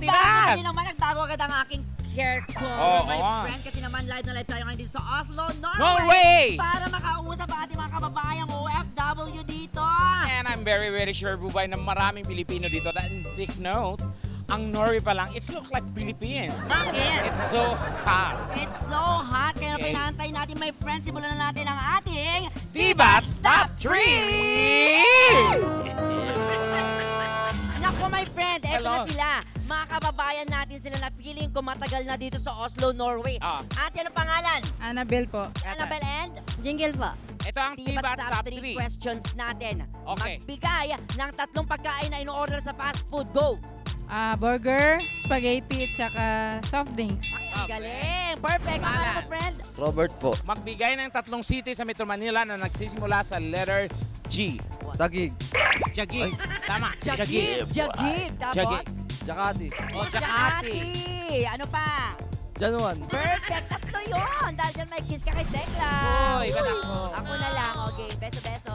Diba? Kasi naman nagbago agad ang aking hair color, my friend. Kasi naman live na live tayo ngayon dito sa Oslo, Norway. Para makausap ang ating mga kababayang OFW dito. And I'm very, very sure, Bubay, na maraming Pilipino dito. Take note, ang Norway pa lang, it looks like Philippines. Bakit? It's so hot. It's so hot. Kaya pinahantay natin, my friends. Simulan na natin ang ating Diba's Top 3! Nako, my friend, eto Hello. na sila. Mga kababayan natin sila na feeling ko matagal na dito sa Oslo, Norway. Ate, ano pangalan? Annabelle po. Annabelle and? Jingle po. Ito ang Diba's Diba's Top Top 3 3. questions natin. Okay. Magbigay ng 3 pagkain na in-order sa fast food. Go! Burger, spaghetti, at saka soft drinks. Ang galing! Perfect! Ang alam mo, friend? Robert po. Magbigay ng 3 city sa Metro Manila na nagsisimula sa letter G. Tagig. Jagig. Tama. Jagig! Jagig! Tapos? Jagig. Jakati. O, Jakati! Ano pa? Januan. Perfect! 3 yun! Dahil dyan may kiss ka kay Tekla. Uy, ba't ako? Ako na lang. Okay, beso-beso.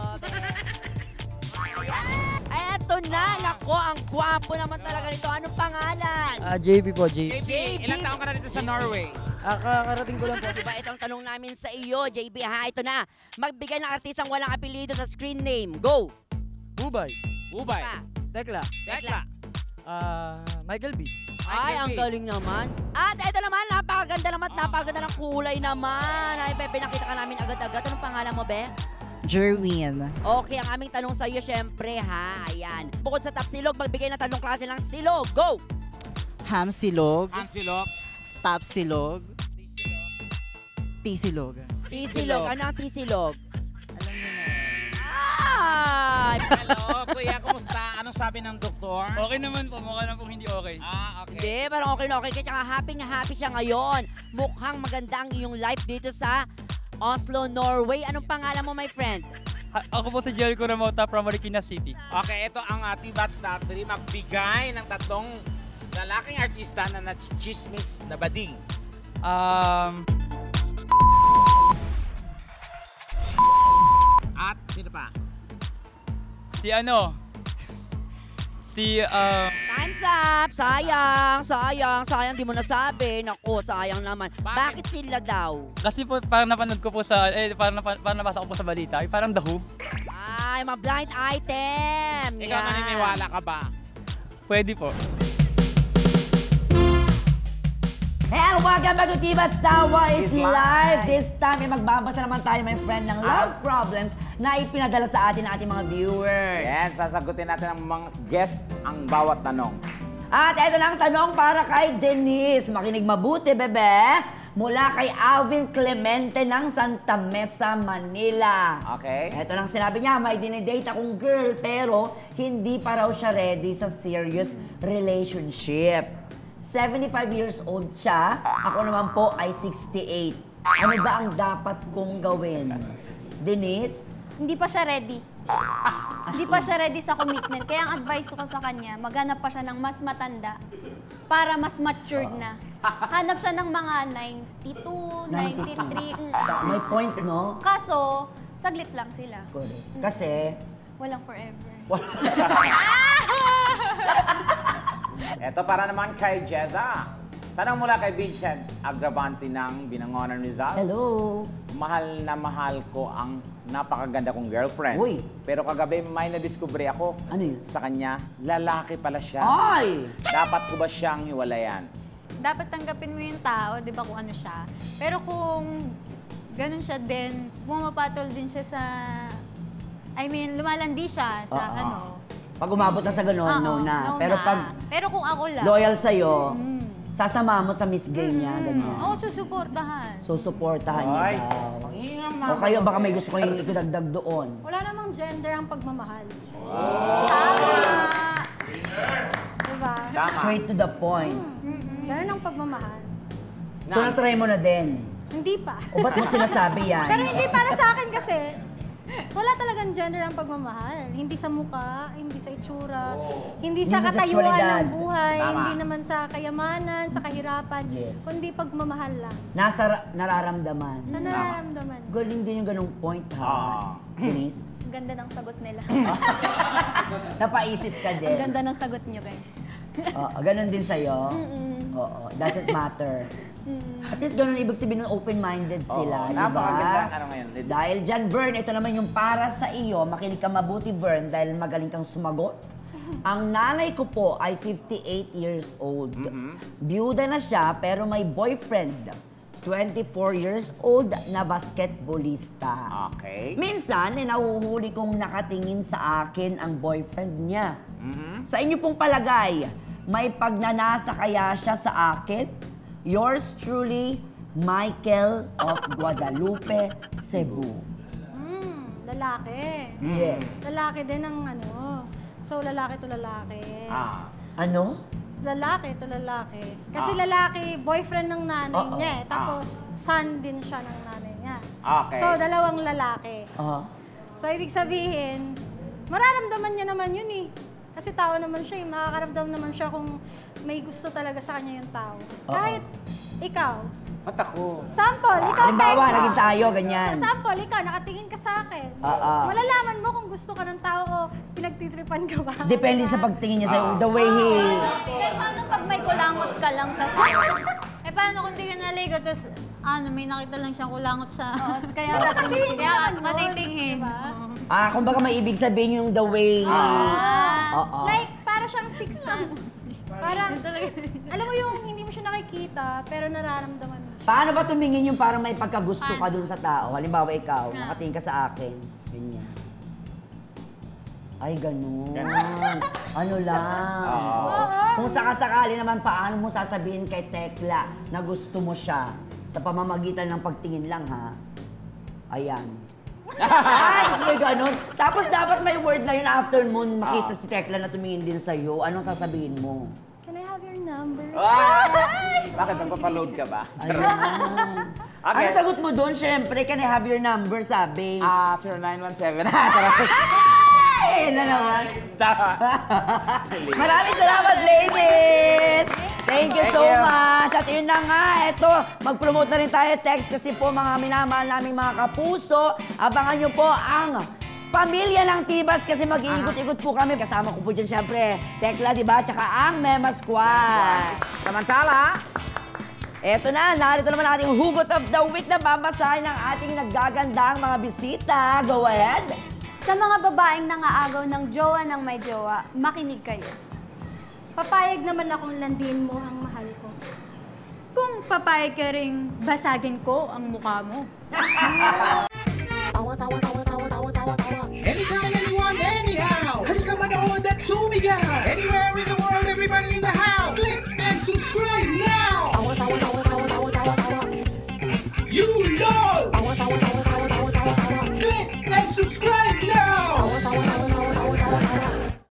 Eto na! Nako, ang gwapo naman talaga nito. Anong pangalan? JB po, JB. JB, ilang taon ka na dito sa Norway? Kakarating ko lang po. Diba, ito ang tanong namin sa iyo, JB, ha? Ito na. Magbigay ng artistang walang apelido sa screen name. Go! Bubay. Ubay. Pa. Tekla. Tekla. Michael B. Ay, ang galing naman. At ito naman, napakaganda naman, napakaganda ng kulay naman. Ay, pinakita ka namin agad-agad. Anong pangalan mo, Be? Jerwin. Okay, ang aming tanong sa iyo, syempre, ha? Ayan. Bukod sa top silog, magbigay ng 3 klase ng silog. Go! Ham silog, Ansilog. top silog, T-silog. T-silog. Ano ang T-silog? Ay! Hello, kuya, kumusta? Anong sabi ng doktor? Okay naman po, mukha na pong hindi okay. Okay. Hindi, parang okay na okay. Kaya happy siya ngayon. Mukhang maganda ang iyong life dito sa Oslo, Norway. Anong pangalan mo, my friend? Ako po si Jericho Ramota from Marikina City. Okay, ito ang Diba's Top 3. Magbigay ng 3 lalaking artista na na-chismis na bading. At sino pa? Si Time's up! Sayang. Di mo nasabi. Naku, sayang naman. Bakit sila daw? kasi po parang napanood ko po sa, parang nabasa ko po sa balita, parang The Who. Ay, mga blind item. Ikaw naniniwala ka ba? Pwede po. And welcome back to Diba's Tawa is live. This time, magbabasa naman tayo, my friend, ng love problems na ipinadala sa atin ng ating mga viewers. Yes, sasagutin natin ang mga guest ang bawat tanong. At ito na ang tanong para kay Denise. Makinig mabuti, bebe. Mula kay Alvin Clemente ng Santa Mesa, Manila. Okay. Ito lang sinabi niya, may dinidate akong girl pero hindi pa raw siya ready sa serious relationship. 75 years old siya, ako naman po ay 68. Ano ba ang dapat kong gawin? Denise? Hindi pa siya ready. Hindi pa siya ready sa commitment. Kaya ang advice ko sa kanya, maghanap pa siya ng mas matanda para mas matured na. Hanap siya ng mga 92, 93. May point, no? Kaso, saglit lang sila. Kasi, Walang forever. Ito para naman kay Jezza. Tanong mula kay Vincent Agravante ng Binangonan Rizal. hello. Mahal na mahal ko ang napakaganda kong girlfriend. Uy. Pero kagabi may nadiskubre ako. Ano yun? Sa kanya, lalaki pala siya. Ay! Dapat ko ba siyang hiwalayan? Dapat tanggapin mo yung tao, di ba, kung ano siya. Pero kung ganun siya din, pumapatol din siya sa... lumalandi siya sa Pag umabot na sa gano'n, no na. Pero pag Pero kung ako lang... loyal sa'yo, sasama mo sa Miss Gay niya, ganyan. Oo, susuportahan. Susuportahan niya Ay, daw. pangingan O kayo, baka may gusto kayong idagdag doon. Wala namang gender ang pagmamahal. Tama! Diba? Tama. Straight to the point. Ganun ang pagmamahal. So, na-try mo na din. Hindi pa. O ba't mo sinasabi yan? Pero hindi para sa akin kasi, wala talagang gender ang pagmamahal. Hindi sa mukha, hindi sa itsura, hindi sa Hindi sa katayuan sexualidad. ng buhay, Tama. hindi naman sa kayamanan, sa kahirapan, Yes. kundi pagmamahal lang. Nasa nararamdaman. Sa nararamdaman. Galing din yung ganong point, ha? Denise? Ang ganda ng sagot nila. Napaisip ka Ang din. ganda ng sagot niyo, guys. Ganon din sa'yo? Oo, doesn't matter. At least ganun ibig sabihin ng open-minded sila, Oo, di ba? napakagandang ano ngayon. Dahil dyan, Vern, ito naman yung para sa iyo. Makinig ka mabuti, Vern, dahil magaling kang sumagot. Ang nanay ko po ay 58 years old. Byuda na siya, pero may boyfriend. 24 years old na basketballista. Okay. Minsan, nahuhuli kong nakatingin sa akin ang boyfriend niya. Sa inyo pong palagay, may pagnanasa kaya siya sa akin? Yours truly, Michael of Guadalupe, Cebu. Lalaki. Yes. Lalaki din ang ano. So, lalaki to lalaki. Ano? Lalaki to lalaki. Kasi lalaki, boyfriend ng nanay Oo. niya eh. Tapos, son din siya ng nanay niya. Okay. So, dalawang lalaki. So, ibig sabihin, mararamdaman niya naman yun eh. Kasi tao naman siya eh. Makakaramdam naman siya kung may gusto talaga sa kanya yung tao. Kahit ikaw. Ba't ako? Sample, ikaw Halimbawa, Tekla. naging tayo, ganyan. Sample, ikaw, nakatingin ka sa akin. Malalaman mo kung gusto ka ng tao o pinagtitripan ka ba. Depende sa pagtingin niya sa'yo, the way he... Paano pag may kulangot ka lang, tas Eh, paano kung di ka naligo, tapos may nakita lang siyang kulangot sa... kaya Sabihin niya naman yun, matitingin. diba? kumbaga may ibig sabihin yung the way he... Oo. Like, para siyang sixth sense. Parang, alam mo yung hindi mo siya nakikita, pero nararamdaman mo siya. Paano ba tumingin yung parang may pagkagusto ka dun sa tao? Halimbawa ikaw, nakatingin ka sa akin. Ganyan. Ay, ganun. Ano lang. Kung sakasakali naman, paano mo sasabihin kay Tekla na gusto mo siya sa pamamagitan ng pagtingin lang, ha? Ayan. Guys, may ganun. Tapos dapat may word na yun after mo makita si Tekla na tumingin din sa'yo. Anong sasabihin mo? Can I have your number? Bakit? Nagpapaload ka ba? Ayan. Okay. Ano sagot mo doon? Siyempre, can I have your number, sabi? 0917. Ay, na naman. Tama. Maraming salamat, ladies! Thank you so much. At yun na nga, eto, mag-promote na rin tayo text kasi po mga minamahal naming mga kapuso, abangan nyo po ang Pamilya ng Tibats kasi mag-iikot-ikot po kami. Kasama ko po dyan syempre, Tekla, di ba? Tsaka ang Mema Squad. Samantala, Eto na, narito naman ating hugot of the week na babasahin ng ating naggagandang mga bisita. Go ahead! Sa mga babaeng nangaagaw ng jowa ng may jowa, makinig kayo. Papayag naman akong landin mo ang mahal ko. Kung papayag ka ring basagin ko ang mukha mo. Anytime, anyone, anyhow. Halika manood at sumigaw. Anywhere in the world, everybody in the house. Click and subscribe now. You know.